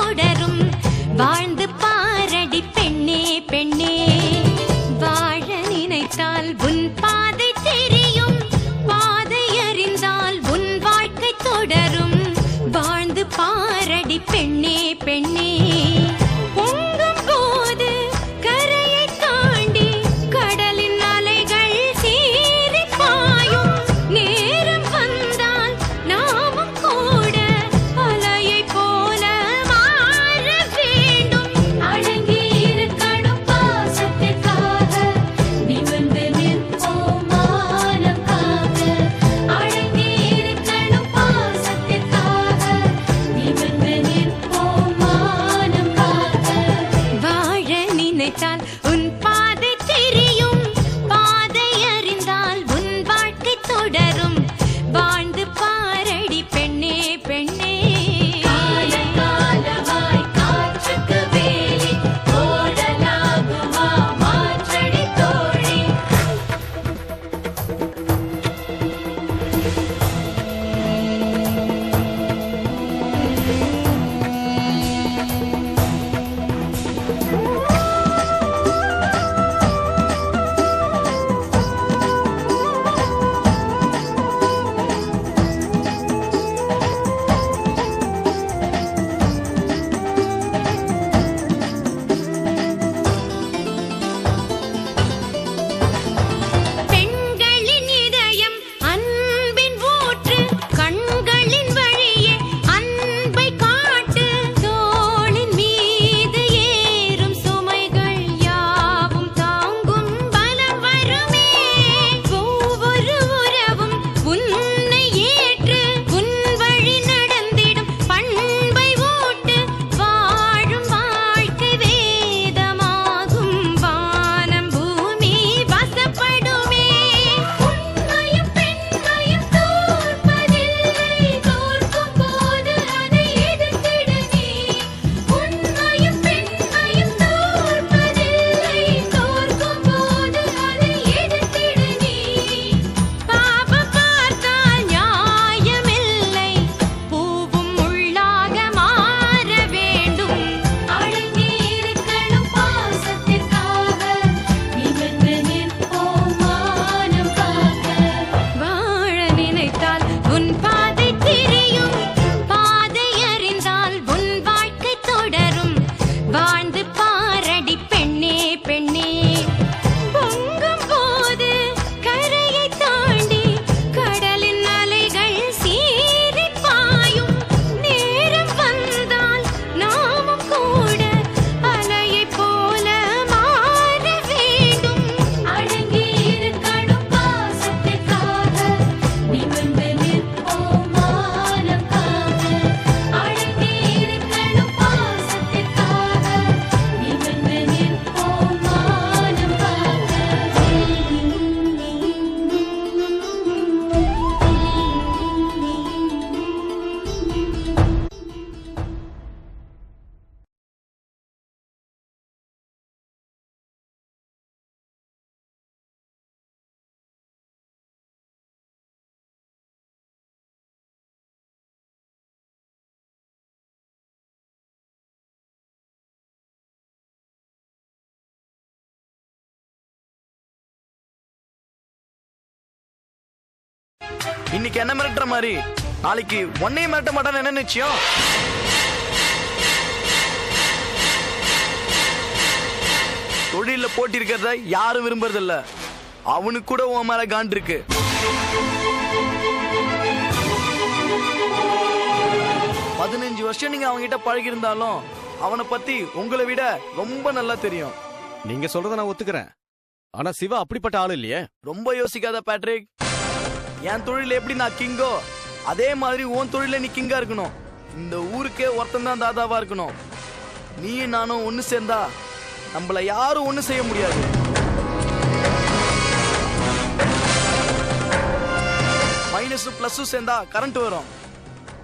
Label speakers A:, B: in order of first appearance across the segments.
A: தொடரும் வாழ்ந்து பாரடி பெண்ணே பெண்ணே வாழ நினைத்தால் உன் பாதை தெரியும் பாதை அறிந்தால் உன் வாழ்க்கை தொடரும் வாழ்ந்து பாரடி பெண்ணே பெண்ணே பொங்கும் போது கரையை தாண்டி கடலின் அலைகள் சீறி பாயும் நேரம் வந்தால் நாமும் கூட அலையை போல மாற வேண்டும் அடங்கி இருக்கணும் பாசத்திற்காக நிமிர்ந்து நிற்போம் மானம் காக்க அடங்கி இருக்கணும் பாசத்திற்காக நிமிர்ந்து நிற்போம் மானம் காக்க வாழ நினைத்தால் உன் பாதை தெரியும் பாதை அறிந்தால் உன் வாழ்க்கை தொடரும் வாழ்ந்து பாரடி பெண்ணே பெண்ணே காலகாலமாய் காற்றுக்கு வேலி ஓடலாகுமா மாற்றடி தோழி பெண்களின் இதயம் அன்பின் ஊற்று கண்களின் வழியே அன்பை காட்டு தோளின் மீது ஏறும் சுமைகள் யாவும் தாங்கும் பலம் வருமே ஒவ்வொரு உறவும் உன்னை ஏற்று உன் வழி நடந்திடும் பண்பை ஊட்டு வாழும் வாழ்க்கை வேதமாகும் வானம் பூமி வசப்படுமே உண்மையும் பெண்மையும் தோற்பதில்லை தோற்கும் போது அதை எதிர்த்திட நீ உண்மையும் பெண்மையும் தோற்பதில்லை தோற்கும் போது அதை எதிர்த்திட நீ பாவம் பார்த்தால் நியாயமில்லை பூவும் முள்ளாக மாற வேண்டும் அடங்கி இருக்கணும் பாசத்திற்காக நிமிர்ந்து நிற்போம் மானம் காக்க வாழ நினைத்தால் உன் பாதை தெரியும் பாதை அறிந்தால் உன் வாழ்க்கை தொடரும் வாழ்ந்து பாரடி பெண்ணே பெண்ணே பொங்கும் போது கரையை தாண்டி கடலின் அலைகள் சீறி பாயும் நேரம் வந்தால் நாமும் கூட அலையை போல மாற வேண்டும் அடங்கி இருக்கணும் பாசத்திற்காக நிமிர்ந்து நிற்போம் மானம் காக்க அடங்கி இருக்கணும் பாசத்திற்காக நிமிர்ந்து நிற்போம் மானம்
B: இன்னைக்கு என்ன மிரட்டுற மாதிரி நாளைக்கு ஒன்னையும் மிரட்ட மாட்டான்னு என்ன நிச்சயம்? தொழில போட்டி இருக்கிறத யாரும் விரும்புறது இல்ல. அவனுக்கு கூட உன் மேல காண்ட் இருக்கு. பதினஞ்சு வருஷம் நீங்க அவங்க கிட்ட பழகி இருந்தாலும் அவனை பத்தி உங்களை விட ரொம்ப நல்லா தெரியும்.
C: நீங்க சொல்றத நான் ஒத்துக்கிறேன். ஆனா சிவா அப்படிப்பட்ட ஆளு இல்லையே.
B: ரொம்ப யோசிக்காத பேட்ரிக். என் தொழில எப்படி நான் கிங்கோ அதே மாதிரி உன் தொழில நீ கிங்கா இருக்கணும். இந்த ஊருக்கே ஒருத்தன் தான் தாதாவா இருக்கணும். நீயும் நானும் ஒண்ணு சேர்ந்தா நம்மள யாரும் ஒண்ணு செய்ய முடியாது. மைனஸும் பிளஸும் சேர்ந்தா கரண்ட் வரும்.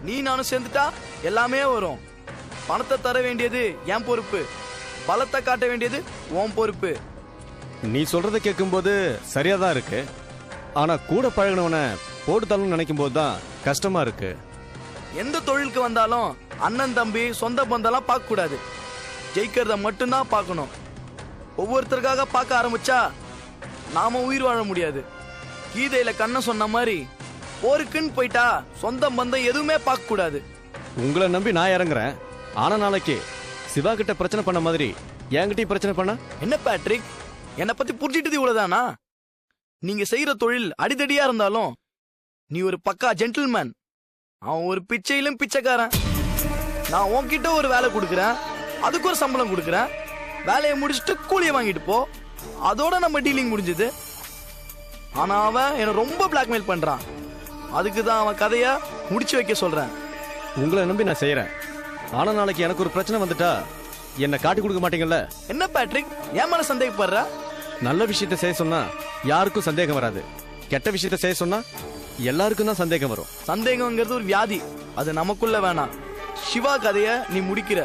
B: நீ நானும் சேர்ந்துட்டா எல்லாமே வரும். பணத்தை தர வேண்டியது என் பொறுப்பு, பலத்தை காட்ட வேண்டியது உன் பொறுப்பு.
C: நீ சொல்றத கேட்கும்போது சரியாதான் இருக்கு. ஆனா கூட பழகினவனை போட்டு தள்ளணும்னு நினைக்கும் போதுதான் கஷ்டமா இருக்கு.
B: எந்த தொழிலுக்கு வந்தாலும் அண்ணன் தம்பி சொந்த பந்தெல்லாம் பார்க்க கூடாது. ஜெயிக்கிறத மட்டும்தான் பார்க்கணும். ஒவ்வொருத்தருக்காக பார்க்க ஆரம்பிச்சா நாம உயிர் வாழ முடியாது. கீதையில கண்ணன் சொன்ன மாதிரி போருக்குன்னு போயிட்டா சொந்த பந்தம் எதுவுமே பார்க்க கூடாது.
C: உங்களை நம்பி நான் இறங்குறேன். ஆனா நாளைக்கு சிவா கிட்ட பிரச்சனை பண்ண மாதிரி என்கிட்டயும் பிரச்சனை பண்ண
B: என்ன பேட்ரிக், என்னை பத்தி புரிஞ்சிட்டது இவ்வளவுதானா? நீங்க செய்யற தொழில் அடிதடியா இருந்தாலும் நீ ஒரு பக்கா ஜென்டில்மேன். அவன் ஒரு பிச்சையிலும் பிச்சைக்காரன். நான் உன்கிட்ட ஒரு வேலை கொடுக்குறேன், அதுக்கு ஒரு சம்பளம் கொடுக்குறேன். வேலையை முடிச்சுட்டு கூலியை வாங்கிட்டு போ, அதோட நம்ம டீலிங் முடிஞ்சது. ஆனா அவன் என்ன ரொம்ப பிளாக்மெயில் பண்றான். அதுக்கு தான் அவன் கதைய முடிச்சு வைக்க சொல்றேன்.
C: உங்களை நம்பி நான் செய்யறேன். ஆனா நாளைக்கு எனக்கு ஒரு பிரச்சனை வந்துட்டா என்ன காட்டி கொடுக்க மாட்டீங்கல்ல?
B: என்ன பேட்ரிக், ஏன் மேல சந்தேகப்படுற?
C: நல்ல விஷயத்த செய்ய சொன்னா யாருக்கும் சந்தேகம் வராது. கெட்ட விஷயத்த செய்ய சொன்னா எல்லாருக்கும் தான் சந்தேகம் வரும்.
B: சந்தேகம்ங்கிறது ஒரு வியாதி, அது நமக்குள்ள வேணாம். சிவா கதைய நீ முடிக்கிற,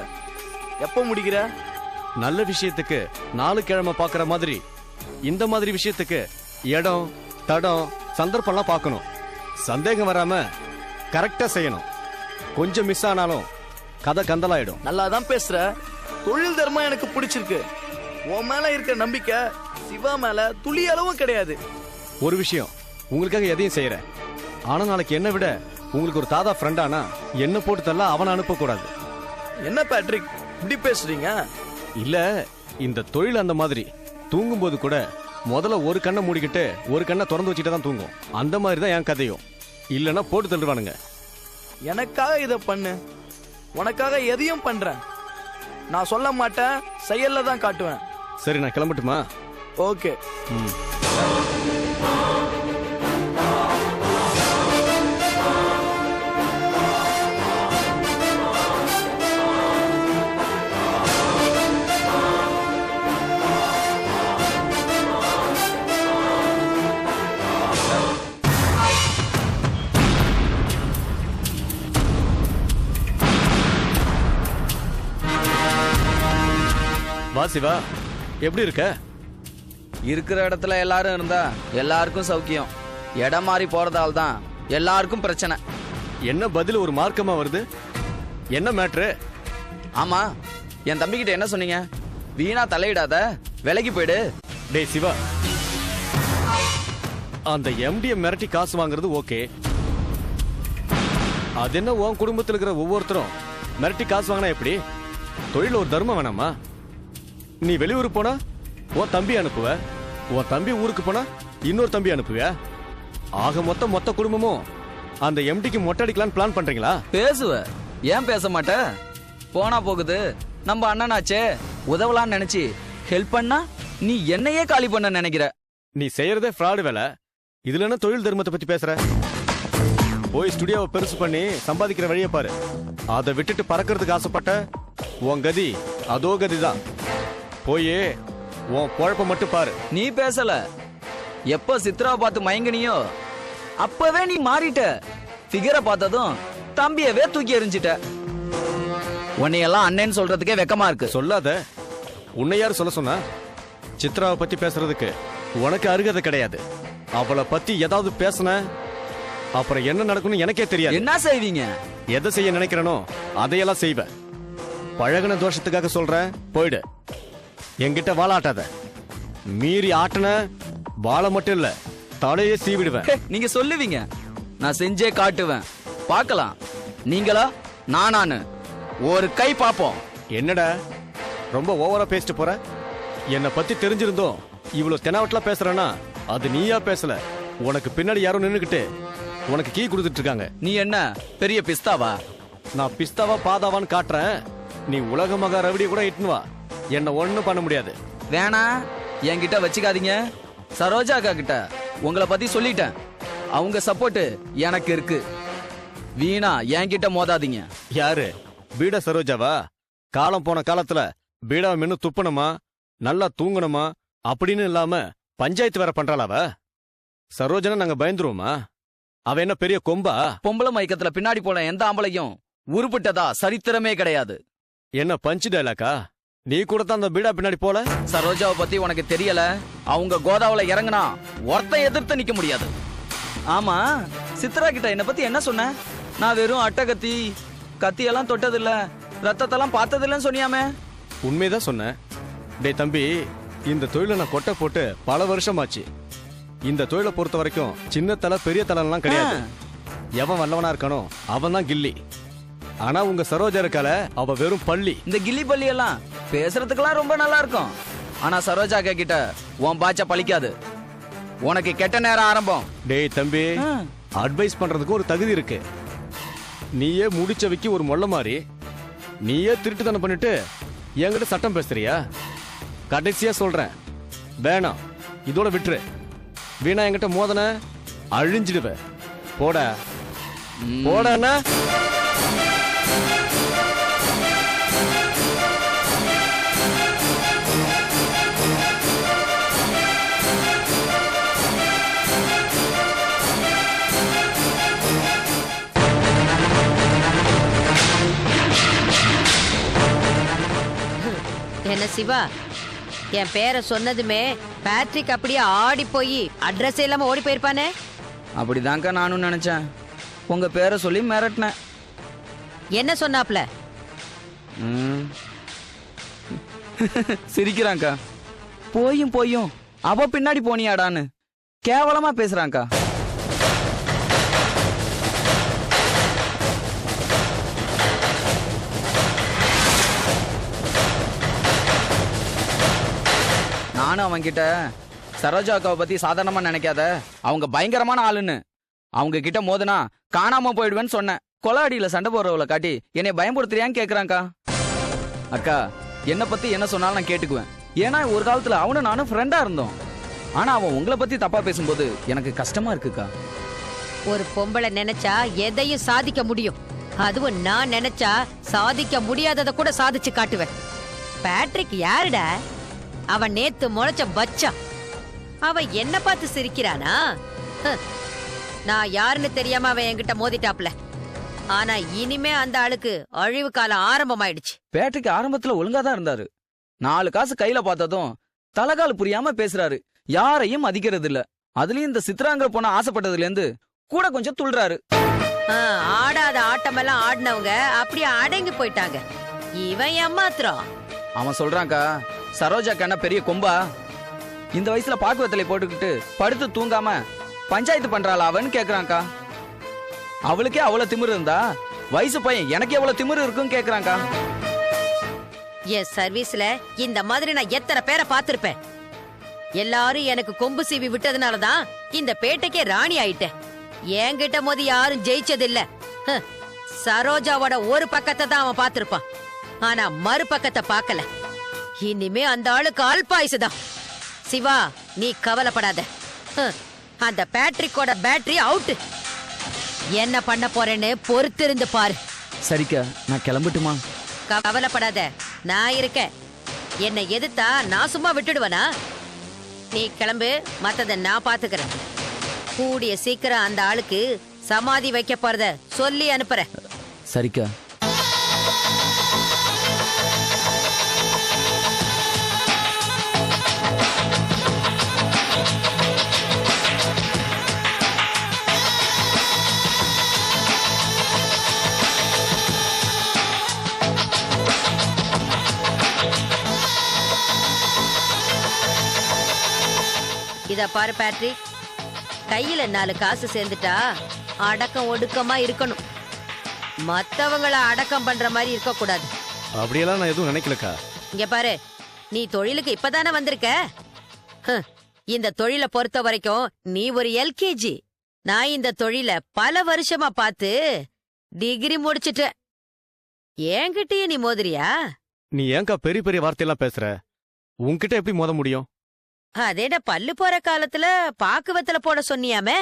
B: எப்ப முடிக்கிற?
C: நல்ல விஷயத்துக்கு 4 கிழமை பாக்குற மாதிரி இந்த மாதிரி விஷயத்துக்கு இடம் தடம் சந்தர்ப்பம்லாம் பார்க்கணும். சந்தேகம் வராம கரெக்டா செய்யணும். கொஞ்சம் மிஸ் ஆனாலும் கதை கந்தலாயிடும்.
B: நல்லாதான் பேசுற. தொழில் தர்மம் எனக்கு பிடிச்சிருக்கு. உன் மேல இருக்கிற நம்பிக்கை சிவா மேல துளி அளவும் கிடையாது.
C: ஒரு விஷயம், உங்களுக்காக எதையும் செய்யறேன். ஆனா நாளைக்கு என்ன விட உங்களுக்கு ஒரு தாதா ஃப்ரெண்டானா என்ன போட்டு தள்ள அவனை அனுப்ப கூடாது.
B: என்ன பேட்ரிக் இப்படி பேசுறீங்க?
C: இல்ல, இந்த தொழில் அந்த மாதிரி. தூங்கும் போது கூட முதல்ல ஒரு கண்ணை மூடிக்கிட்டு ஒரு கண்ணை திறந்து வச்சுட்டு தான் தூங்கும். அந்த மாதிரி தான் என் கதையும். இல்லைன்னா போட்டு தள்ளுவானுங்க.
B: எனக்காக இதை பண்ணு, உனக்காக எதையும் பண்றேன். நான் சொல்ல மாட்டேன், செயல்ல தான் காட்டுவேன்.
C: சரி, நான் கிளம்பட்டுமா?
B: ஓகே.
C: வா சிவா, எப்படி இருக்க?
D: இருக்கிற இடத்துல எல்லாரும் இருந்தா எல்லாருக்கும் சௌக்கியம். இடம் மாறி போறதால தான் எல்லாருக்கும் பிரச்சனை.
C: என்ன பதில் ஒரு மார்க்கமா வருது? என்ன மேட்ரு?
D: ஆமா, என் தம்பிக்கிட்ட என்ன சொன்னீங்க? வீணா தலையிடாத, விலைக்கு போயிடு.
C: டேய் சிவா, அந்த எம்டிய மிரட்டி காசு வாங்குறது ஓகே. அது என்ன உன் குடும்பத்தில் இருக்கிற ஒவ்வொருத்தரும் மிரட்டி காசு வாங்கினா எப்படி? தொழில் ஒரு தர்மம் வேணாமா? நீ வெளியூர் போனா உன் தம்பி அனுப்புவ, உன் தம்பி ஊருக்கு போனா இன்னொரு தம்பி அனுப்புவியா? ஆக மொத்த குடும்பமும் அந்த எம்டிக்கு மொட்டை அடிக்கலான்னு பிளான் பண்றீங்களா?
D: பேசுவ, ஏன் பேச மாட்ட? போனா போகுது, நம்ம அண்ணனாச்சே, உதவலான்னு நினைச்சு ஹெல்ப் பண்ணா நீ என்னையே காலி பண்ண நினைக்கிற.
C: நீ செய்யறதே ஃப்ராடு வேலை. இதுல என்ன தொழில் தர்மத்தை பத்தி பேசுற? போய் ஸ்டுடியோவை பெருசு பண்ணி சம்பாதிக்கிற வழியை பாரு. அதை விட்டுட்டு பறக்கிறதுக்கு ஆசைப்பட்ட உன் கதி அதோ கதிதான். போயே உன் குழப்ப மட்டும் பாரு.
D: நீ பேசல. எப்ப சித்ராவை பார்த்து மயங்கினியோ அப்பவே நீ மாறிட்ட. ஃபிகரை பார்த்ததும் தம்பியவே தூக்கி எறிஞ்சிட்ட. உன்னையெல்லாம் அண்ணன் சொல்றதுக்கே வெக்கமா இருக்கு.
C: சொல்லாத. உன்னை யார் சொல்ல சொன்னா? சித்ராவை பத்தி பேசுறதுக்கு உனக்கு அருகதை கிடையாது. அவளை பத்தி ஏதாவது பேசுன அப்புறம் என்ன நடக்கும்னு எனக்கே தெரியாது.
D: என்ன செய்வீங்க?
C: எதை செய்ய நினைக்கிறனோ அதையெல்லாம் செய்வேன். பழகுன தோஷத்துக்காக சொல்றேன், போயிடு. என்கிட்ட வாழாட்டாத. மீறி ஆட்டின வாழை மட்டும் இல்ல, தலையே சீவிடுவேன்.
D: நீங்க சொல்லுவீங்க, நான் செஞ்சே காட்டுவேன். பார்க்கலாம், நீங்களா நானானு ஒரு கை பாப்போம்.
C: என்னடா ரொம்ப ஓவரா பேசிட்டு போற? என்னை பத்தி தெரிஞ்சிருந்தோம் இவ்வளவு தெனாவட்டலா பேசுறேன்னா அது நீயா பேசல. உனக்கு பின்னாடி யாரும் நின்னுக்கிட்டு உனக்கு கீ கொடுத்துட்டு இருக்காங்க.
D: நீ என்ன பெரிய பிஸ்தாவா?
C: நான் பிஸ்தாவா பாதாவான்னு காட்டுறேன். நீ உலக மகா ரவிடிய கூட இட்டுன்னு வா, என்ன ஒண்ணும் பண்ண முடியாது.
D: வேணா, என்கிட்ட வச்சுக்காதீங்க. சரோஜா அக்கா கிட்ட உங்களை பத்தி சொல்லிட்டேன். அவங்க சப்போர்ட் எனக்கு இருக்கு. வீணா என்கிட்ட மோதாதீங்க.
C: யாரு? பீடா சரோஜாவா? காலம் போன காலத்துல பீடாவை மென்னு துப்பணுமா, நல்லா தூங்கணுமா அப்படின்னு இல்லாம பஞ்சாயத்து வேற பண்றாளாவ? சரோஜனா நாங்க பயந்துருவோமா? அவ என்ன பெரிய கொம்பா?
D: பொம்பளை மயக்கத்துல பின்னாடி போன எந்த ஆம்பளையும் உருப்பிட்டதா சரித்திரமே கிடையாது.
C: என்ன பஞ்சு டைலாக்கா? நீ கூட தான் அந்த பீடா பின்னாடி போல.
D: சரோஜாவை பத்தி உனக்கு தெரியல. அவங்க கோதாவில இறங்குனா ஒருத்த எதிர்த்து நிக்க முடியாது. ஆமா, சித்ரா கிட்ட என்ன பத்தி என்ன சொன்ன? நான் வெறும் அட்டை கத்தியெல்லாம் தொட்டதில்ல, ரத்தத்தெல்லாம் பார்த்ததில்லன்னு சொன்னியாமே.
C: உண்மைதான் சொன்னேன். டேய் தம்பி, இந்த தொழிலை நான் கொட்டை போட்டு பல வருஷமாச்சு. இந்த தொழிலை பொறுத்த வரைக்கும் சின்ன தலை பெரிய தலைலாம் கிடையாது. எவன் வல்லவனா இருக்கானோ அவன் தான் கில்லி. ஆனா உங்க சரோஜா இருக்கால, அவ வெறும் பள்ளி.
D: இந்த கில்லி பள்ளி எல்லாம் பேசுறதுக்கெல்லாம் ரொம்ப நல்லா இருக்கும். ஆனா சரோஜா கிட்ட உன் பாச்ச பழிக்காது. உனக்கு கெட்ட நேரம் ஆரம்பம்.
C: டேய் தம்பி, அட்வைஸ் பண்றதுக்கு ஒரு தகுதி இருக்கு. நீயே முடிச்சவைக்கு ஒரு மொள்ள மாதிரி நீயே திருட்டுத்தனம் பண்ணிட்டு என்கிட்ட சட்டம் பேசுறியா? கடைசியா சொல்றேன், வேணாம், இதோட விட்டுரு. வீணா என்கிட்ட மோதன அழிஞ்சிடுவ. போட போடா.
E: என்ன சிவா, என் பேரை சொன்னதுமே பேட்ரிக் அப்படியே ஆடி போய் அட்ரஸ் இல்லாம ஓடி போயிருப்பானே?
D: அப்படிதான்க்கா நானும் நினைச்சேன். உங்க பேரை சொல்லி மிரட்டினேன்.
E: என்ன சொன்னாப்ல?
D: சிரிக்கிறான்க்கா. போயும் அவ பின்னாடி போனியாடான்னு கேவலமா பேசுறான்க்கா. நானும் அவன்கிட்ட சரோஜா அக்காவை பத்தி சாதாரணமா நினைக்காத, அவங்க பயங்கரமான ஆளுன்னு, அவங்க கிட்ட மோதுனா காணாம போயிடுவேன்னு சொன்னேன். கொலாடியில சண்டை போடுறவளை காட்டி என்னை பயன்படுத்துறியான்னு கேக்குறான்க்கா. அக்கா, என்னை பத்தி என்ன சொன்னாலும் நான் கேட்டுக்குவேன். ஏன்னா ஒரு காலத்துல அவனும் நானும் ஃப்ரெண்டா இருந்தோம். ஆனா அவன் உங்களை பத்தி தப்பா பேசும்போது எனக்கு கஷ்டமா இருக்குக்கா.
E: ஒரு பொம்பளை நினைச்சா எதையும் சாதிக்க முடியும். அதுவும் நான் நினைச்சா சாதிக்க முடியாததை கூட சாதிச்சு காட்டுவேன். பேட்ரிக் யாருடா? அவன் நேத்து முளைச்ச பச்சா. அவன் என்ன பார்த்து சிரிக்கிறானா? நான் யாருன்னு தெரியாம அவன் என்கிட்ட மோதிட்டாப்ல. ஆனா இனிமே அந்த ஆளுக்கு அழிவு காலம் ஆரம்பமாயிடுச்சு.
D: பேட்ரிக் ஆரம்பத்துல ஒழுங்கா தான் இருந்தாரு. 4 காசு கையில பார்த்ததும் தலகால் புரியாம பேசுறாரு. யாரையும் மதிக்கிறது இல்ல. அதுலயும் இந்த சித்ராங்கிற பொண்ண ஆசைப்பட்டதுல இருந்து கூட கொஞ்சம் துள்ளுறாரு.
E: ஆடாத ஆட்டமெல்லாம் ஆடினவங்க அப்படியே அடங்கி போயிட்டாங்க. இவன் ஏமாத்திரம்.
D: அவன் சொல்றான்க்கா, சரோஜா கண்ண பெரிய கொம்பா, இந்த வயசுல பாக்கு வெத்தலை போட்டுக்கிட்டு படுத்து தூங்காம பஞ்சாயத்து பண்றாளா அவன்னு கேக்குறான்க்கா. அவளுக்கே அவ்வளவு திமிரு இருந்தா வயசு பையன் எனக்கு எவ்வளவு திமிரு இருக்குன்னு கேக்குறான்க்கா.
E: என் சர்வீஸ்ல இந்த மாதிரி நான் எத்தனை பேரை பார்த்திருப்பேன். எல்லாரும் எனக்கு கொம்பு சீவி விட்டதுனாலதான் இந்த பேட்டைக்கே ராணி ஆயிட்டேன். என்கிட்ட மோதி யாரும் ஜெயிச்சதில்ல. சரோஜாவோட ஒரு பக்கத்தை தான் அவன் பார்த்திருப்பான். ஆனா மறுபக்கத்தை பார்க்கல. இனிமே அந்த ஆளுக்கு அல்பாயுசுதான். சிவா, நீ கவலைப்படாத. அந்த பேட்ரிக்கோட பேட்டரி அவுட். என்ன பண்ண போறேன்னு பொறுத்திருந்து பாரு.
D: சரிக்கா, நான் கிளம்பட்டுமா?
E: கவலைப்படாத, நான் இருக்கேன். என்னை எதிர்த்தா நான் சும்மா விட்டுடுவனா? நீ கிளம்பு, மத்தத நான் பாத்துக்கிறேன். கூடிய சீக்கிரம் அந்த ஆளுக்கு சமாதி வைக்க போறத சொல்லி அனுப்புறேன்.
D: சரிக்கா.
E: இத பாரு பேட்ரிக், கையில 4 காசு சேர்ந்துட்டா அடக்கம் ஒடுக்கமா இருக்கணும். மத்தவங்கள அடக்கம் பண்ற மாதிரி இருக்க கூடாது.
C: அப்படியெல்லாம் நான் எதுவும் நினைக்கலக்கா.
E: இங்க பாரு, நீ தொழிலுக்கு இப்பதானே வந்திருக்க. இந்த தொழிலை பொறுத்த வரைக்கும் நீ ஒரு எல்கேஜி. நான் இந்த தொழிலை பல வருஷமா பார்த்து டிகிரி முடிச்சிட்டேன். என்கிட்டயே நீ மோதுறியா?
C: நீ ஏன்க்கா பெரிய பெரிய வார்த்தையெல்லாம் பேசுற? உன்கிட்ட எப்படி மோத முடியும்?
E: அதேட பல்லு போற காலத்துல பாக்குவத்துல போட சொன்னியாமே.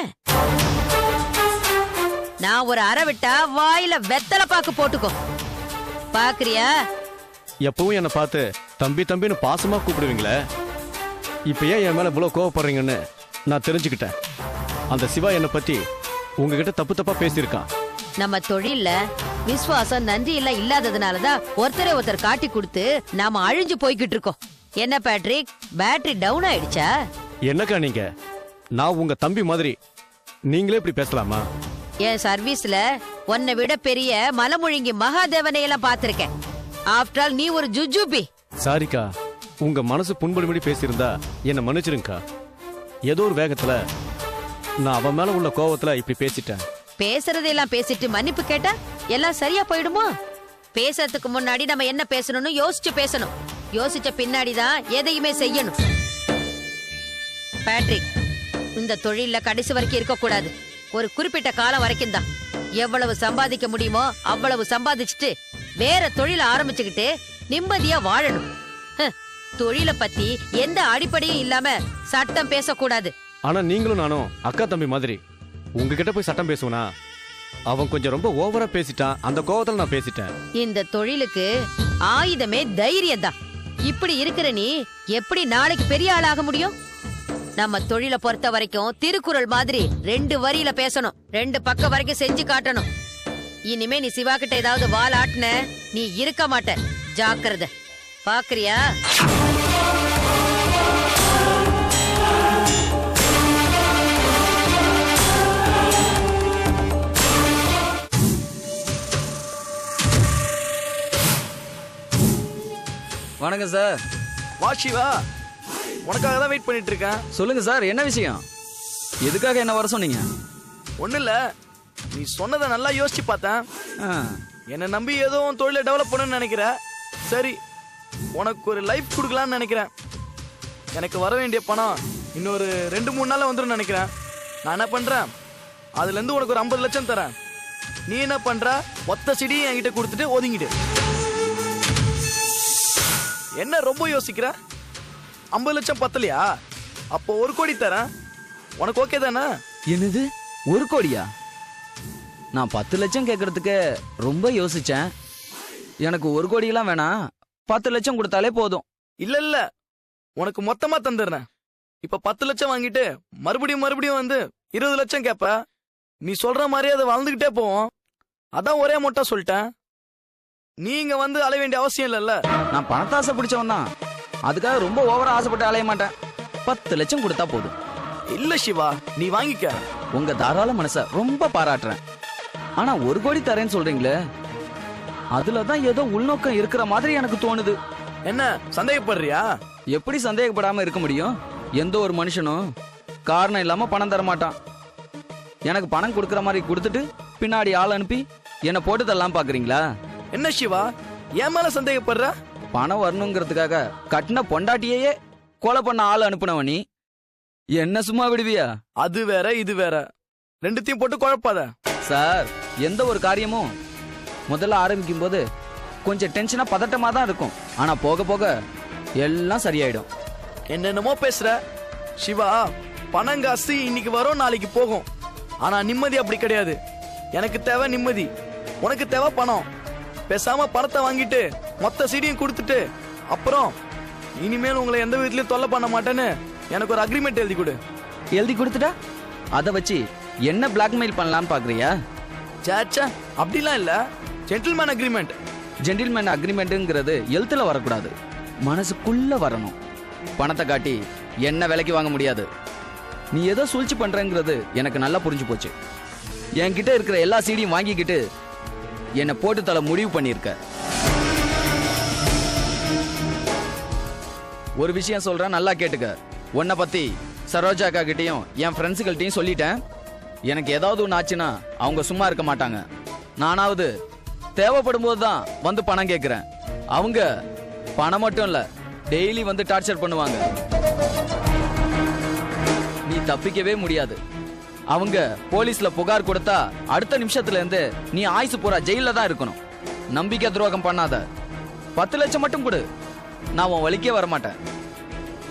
E: நான் ஒரு அரை விட்டா வாயில வெத்தலை பாக்கு போட்டுக்கோ. பாக்குறியா?
C: எப்பவும் என்ன பார்த்து தம்பி தம்பின்னு பாசமா கூப்பிடுவீங்களே, இப்ப ஏன் என் மேல இவ்வளவு கோவப்படுறீங்கன்னு நான் தெரிஞ்சுக்கிட்டேன். அந்த சிவா என்னை பத்தி உங்ககிட்ட தப்பு தப்பா பேசியிருக்கான்.
E: நம்ம தொழில்ல விசுவாசம் நன்றி எல்லாம் இல்லாததுனாலதான் ஒருத்தர் காட்டி கொடுத்து நாம அழிஞ்சு போய்கிட்டு இருக்கோம். என்ன பேட்ரிக், பேட்டரி டவுன் ஆயிடுச்சா?
C: என்னக்கா நீங்க? நான் உங்க தம்பி மாதிரி, நீங்களே இப்படி பேசலாமா?
E: என் சர்வீஸ்ல உன்னை விட பெரிய மலமுழுங்கி மகாதேவனை எல்லாம் பாத்திருக்கேன். ஆஃப்டர் ஆல் நீ ஒரு ஜுஜுபி.
C: சாரிக்கா, உங்க மனசு புண்படும்படி பேசியிருந்தா என்ன மன்னிச்சிருங்கக்கா. ஏதோ ஒரு வேகத்துல நான் அவன் மேல உள்ள கோவத்துல இப்படி பேசிட்டேன்.
E: பேசுறதெல்லாம் பேசிட்டு மன்னிப்பு கேட்டா எல்லாம் சரியா போயிடுமா? பேசுறதுக்கு முன்னாடி நம்ம என்ன பேசணும்னு யோசிச்சு பேசணும். யோசிச்ச பின்னாடிதான் எதையுமே செய்யணும். பேட்ரிக், இந்த தொழில கடைசி வரைக்கும் இருக்க கூடாது. ஒரு குறிப்பிட்ட காலம் வரைக்கும் தான். எவ்வளவு சம்பாதிக்க முடியுமோ அவ்வளவு சம்பாதிச்சுட்டு வேற தொழில ஆரம்பிச்சுக்கிட்டு நிம்மதியா வாழணும். தொழில பத்தி எந்த அடிப்படையும் இல்லாம சட்டம் பேசக்கூடாது.
C: ஆனா நீங்களும் நானும் அக்கா தம்பி மாதிரி. உங்ககிட்ட போய் சட்டம் பேசுவனா? அவன் கொஞ்சம் ரொம்ப ஓவரா பேசிட்டான். அந்த கோவத்துல நான் பேசிட்டேன்.
E: இந்த தொழிலுக்கு ஆயுதமே தைரியம் தான். இப்படி இருக்கிற நீ எப்படி நாளைக்கு பெரிய ஆளாக முடியும்? நம்ம தொழிலை பொறுத்த வரைக்கும் திருக்குறள் மாதிரி 2 வரியில பேசணும். 2 பக்கம் வரைக்கும் செஞ்சு காட்டணும். இனிமே நீ சிவா கிட்ட ஏதாவது வால் ஆட்டின நீ இருக்க மாட்ட. ஜாக்கிரதை. பாக்குறியா?
D: வணக்கம் சார்.
B: வா சிவா, உனக்காக தான் வெயிட் பண்ணிட்டு இருக்கேன்.
D: சொல்லுங்க சார், என்ன விஷயம்? எதுக்காக என்ன வர சொன்னீங்க?
B: ஒண்ணு இல்ல, நீ சொன்னதை நல்லா யோசிச்சு பார்த்தேன்.
D: ஆ,
B: என்னை நம்பி ஏதோ உன் தொழிலை டெவலப் பண்ணணும்னு நினைக்கிற. சரி, உனக்கு ஒரு லைஃப் கொடுக்கலான்னு நினைக்கிறேன். எனக்கு வர வேண்டிய பணம் இன்னொரு 2-3 நாள்ல வந்துடும் நினைக்கிறேன். நான் என்ன பண்றேன், அதுல இருந்து உனக்கு ஒரு 50 லட்சம் தரேன். நீ என்ன பண்ற, ஒத்த சிடி என்கிட்ட கொடுத்துட்டு ஒதுங்கிடு. என்ன ரொம்ப யோசிக்கிற? 50 லட்சம் பத்தலையா? அப்போ 1 கோடி தரேன். உனக்கு ஓகே தானே?
D: என்னது 1 கோடியா? நான் 10 லட்சம் கேட்கறதுக்கு ரொம்ப யோசிச்சேன். எனக்கு 1 கோடியெல்லாம் வேணாம், 10 லட்சம் கொடுத்தாலே போதும்.
B: இல்ல இல்ல, உனக்கு மொத்தமா தந்துடுறேன். இப்ப 10 லட்சம் வாங்கிட்டு மறுபடியும் வந்து 20 லட்சம் கேப்ப. நீ சொல்ற மாதிரி அதை வளர்ந்துகிட்டே போவோம். அதான் ஒரே மொட்டா சொல்லிட்டேன். நீ இங்க வந்து அலைய வேண்டிய அவசியம் இல்லல்ல.
D: நான் பணத்தாசை பிடிச்சவன் தான். அதுக்காக ரொம்ப ஓவரா ஆசைப்பட்டு அலைய மாட்டேன். 10 லட்சம் கொடுத்தா போதும்.
B: இல்ல சிவா, நீ வாங்கிக்க.
D: உங்க தாராள மனச ரொம்ப பாராட்டுறேன். ஆனா 1 கோடி தரேன்னு சொல்றீங்களே, அதுலதான் ஏதோ உள்நோக்கம் இருக்கிற மாதிரி எனக்கு தோணுது.
B: என்ன சந்தேகப்படுறியா?
D: எப்படி சந்தேகப்படாம இருக்க முடியும்? எந்த ஒரு மனுஷனும் காரணம் இல்லாம பணம் தர மாட்டான். எனக்கு பணம் கொடுக்கற மாதிரி கொடுத்துட்டு பின்னாடி ஆள் அனுப்பி என்ன போட்டு தரலாம் பாக்குறீங்களா?
B: என்ன சிவா, என் மேல சந்தேகப்படுற?
D: பணம் வரணுங்கிறதுக்காக கட்டின பொண்டாட்டியே கொலை பண்ண ஆள் அனுப்புனவ நீ என்ன சும்மா விடுவியா?
B: அது வேற இது வேற, ரெண்டுத்தையும் போட்டு குழப்பாத.
D: சார், எந்த ஒரு காரியமும் முதல்ல ஆரம்பிக்கும் போது கொஞ்சம் டென்ஷனா பதட்டமா தான் இருக்கும். ஆனா போக போக எல்லாம் சரியாயிடும்.
B: என்னென்னமோ பேசுற சிவா. பணம் காசு இன்னைக்கு வரும், நாளைக்கு போகும். ஆனா நிம்மதி அப்படி கிடையாது. எனக்கு தேவை நிம்மதி, உனக்கு தேவை பணம். பேசாம பணத்தை வாங்கிட்டு மொத்த சீடியும் கொடுத்துட்டு அப்புறம் இனிமேல் உங்களை எந்த விதத்திலயும் தொல்லை பண்ண மாட்டேன்னு எனக்கு ஒரு அக்ரிமெண்ட் எழுதி கொடு.
D: எழுதி கொடுத்துட்டா அதை வச்சு என்ன பிளாக்மெயில் பண்ணலாம்னு பாக்குறியா?
B: சேச்சா, அப்படிலாம் இல்ல. Gentleman agreement.
D: ஜென்டில்மேன் அக்ரிமெண்ட்ங்கிறது எழுத்துல வரக்கூடாது, மனசுக்குள்ள வரணும். பணத்தை காட்டி என்ன விலைக்கு வாங்க முடியாது. நீ ஏதோ சூழ்ச்சி பண்றங்கிறது எனக்கு நல்லா புரிஞ்சு போச்சு. என்கிட்ட இருக்கிற எல்லா சீடியும் வாங்கிக்கிட்டு என்னை போட்டு தலை முடிவு பண்ணியிருக்க. ஒரு விஷயம் சொல்றேன், நல்லா கேட்டுக்க. உன்னை பத்தி சரோஜா அக்கா கிட்டையும் என் ஃப்ரெண்ட்ஸுகள்ட்டையும் சொல்லிட்டேன். எனக்கு ஏதாவது ஒன்று ஆச்சுன்னா அவங்க சும்மா இருக்க மாட்டாங்க. நானாவது தேவைப்படும் போது தான் வந்து பணம் கேட்கிறேன். அவங்க பணம் மட்டும் இல்ல, டெய்லி வந்து டார்ச்சர் பண்ணுவாங்க. நீ தப்பிக்கவே முடியாது. அவங்க போலீஸ்ல புகார் கொடுத்தா அடுத்த நிமிஷத்துல இருந்து நீ ஆயுசு பூரா ஜெயில தான் இருக்கணும். நம்பிக்கை துரோகம் பண்ணாத. 10 லட்சம் மட்டும் கொடு, நான் உன் வழிக்கே வரமாட்டேன்.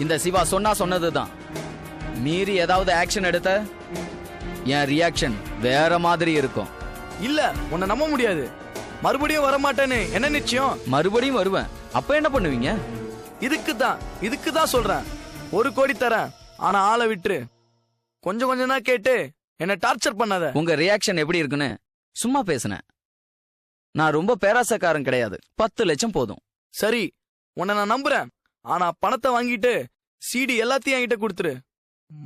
D: இந்த சிவா சொன்னா சொன்னதுதான். மீறி ஏதாவது ஆக்ஷன் எடுத்த என் ரியாக்ஷன் வேற மாதிரி இருக்கும்.
B: இல்ல, உன்னை நம்ப முடியாது. மறுபடியும் வரமாட்டேன்னு என்ன நிச்சயம்?
D: மறுபடியும் வருவேன். அப்ப என்ன பண்ணுவீங்க?
B: இதுக்கு தான் சொல்றேன். 1 கோடி தரேன், ஆனா ஆளை விட்டுரு. கொஞ்சம் கொஞ்சம் தான் கேட்டு என்ன டார்ச்சர் பண்ணாத.
D: உங்க ரியாக்ஷன் எப்படி இருக்குன்னு சும்மா பேசுனேன். நான் ரொம்ப பேராசக்காரன் கிடையாது. 10 லட்சம் போதும்.
B: சரி, உன்னை நான் நம்புறேன். ஆனா பணத்தை வாங்கிட்டு சீடி எல்லாத்தையும் என்கிட்ட கொடுத்துரு.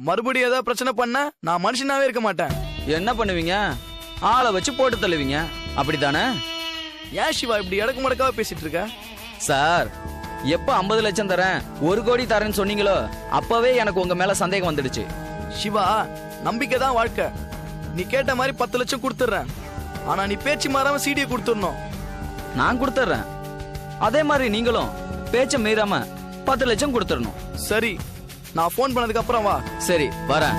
B: மறுபடியும் ஏதாவது பிரச்சனை பண்ண நான் மனுஷனாவே இருக்க மாட்டேன்.
D: என்ன பண்ணுவீங்க? ஆளை வச்சு போட்டு தள்ளுவீங்க அப்படித்தானே?
B: ஏன் சிவா இப்படி இடக்கு மடக்காக பேசிட்டு இருக்க?
D: சார், எப்ப 50 லட்சம் தரேன் 1 கோடி தரேன்னு சொன்னீங்களோ அப்பவே எனக்கு உங்க மேல சந்தேகம் வந்துடுச்சு.
B: சிவா, நம்பிக்கை தான் வாழ்க்கை. நீ கேட்ட மாதிரி 10 லட்சம் கொடுத்துட்றேன். ஆனா நீ பேச்சு மாறாம சீடியை கொடுத்துடணும்.
D: நான் கொடுத்துட்றேன். அதே மாதிரி நீங்களும் பேச்ச மீறாம 10 லட்சம் கொடுத்துடணும்.
B: சரி, நான் ஃபோன் பண்ணதுக்கு அப்புறம் வா.
D: சரி, வரேன்.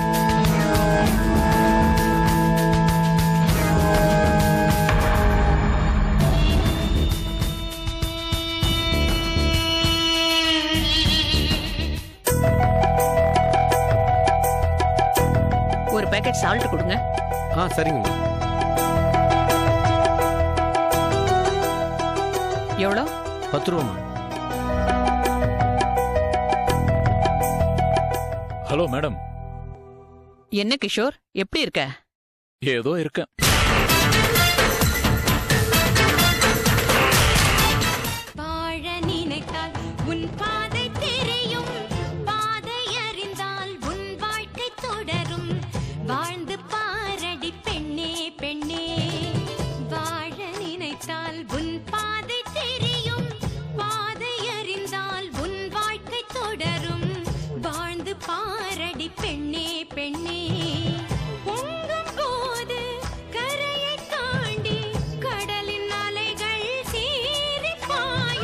F: ஒரு பேக்கெட் சால்ட் கொடுங்க.
C: சரிங்கம்மா.
F: எவ்வளோ?
C: 10 ரூபாம்மா.
G: Hello madam.
F: என்ன கிஷோர், எப்படி இருக்க?
G: ஏதோ இருக்கேன்.
A: வாழ நினைத்தால் உன் பாத